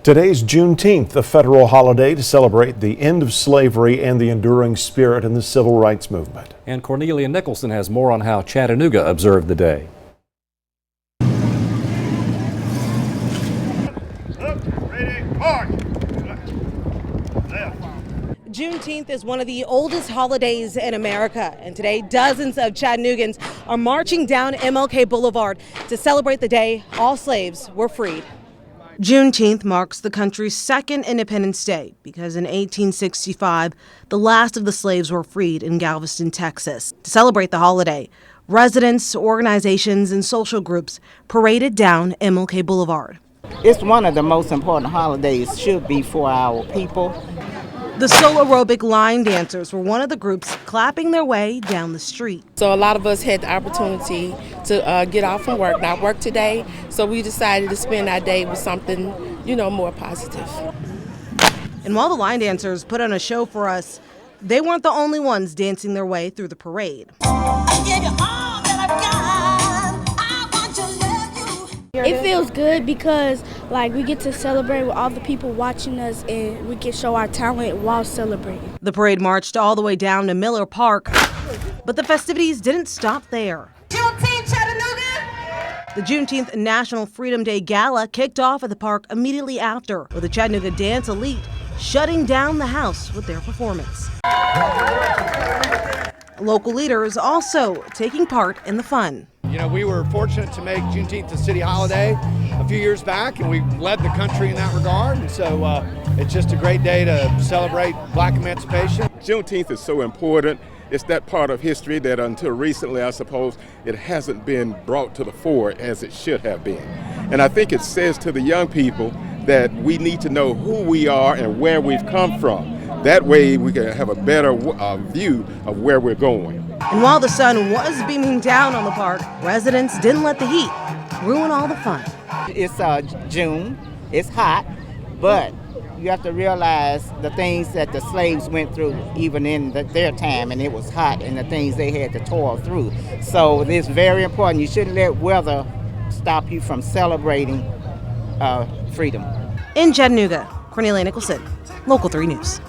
Today's Juneteenth, a federal holiday to celebrate the end of slavery and the enduring spirit in the civil rights movement. And Cornelia Nicholson has more on how Chattanooga observed the day. Juneteenth is one of the oldest holidays in America, and today dozens of Chattanoogans are marching down MLK Boulevard to celebrate the day all slaves were freed. Juneteenth marks the country's second Independence Day because in 1865, the last of the slaves were freed in Galveston, Texas. To celebrate the holiday, residents, organizations, and social groups paraded down MLK Boulevard. It's one of the most important holidays, should be for our people. The soul aerobic line dancers were one of the groups clapping their way down the street. So a lot of us had the opportunity to get off from work, not work today, so we decided to spend our day with something, more positive. And while the line dancers put on a show for us, they weren't the only ones dancing their way through the parade. It feels good because we get to celebrate with all the people watching us and we can show our talent while celebrating. The parade marched all the way down to Miller Park, but the festivities didn't stop there. Juneteenth, Chattanooga! The Juneteenth National Freedom Day Gala kicked off at the park immediately after, with the Chattanooga Dance Elite shutting down the house with their performance. Local leaders also taking part in the fun. We were fortunate to make Juneteenth a city holiday a few years back, and we led the country in that regard. And so it's just a great day to celebrate Black emancipation. Juneteenth is so important. It's that part of history that until recently, I suppose, it hasn't been brought to the fore as it should have been. And I think it says to the young people that we need to know who we are and where we've come from. That way we can have a better view of where we're going. And while the sun was beaming down on the park, residents didn't let the heat ruin all the fun. It's June, it's hot, but you have to realize the things that the slaves went through even in their time, and it was hot, and the things they had to toil through. So it's very important. You shouldn't let weather stop you from celebrating freedom. In Chattanooga, Cornelia Nicholson, Local 3 News.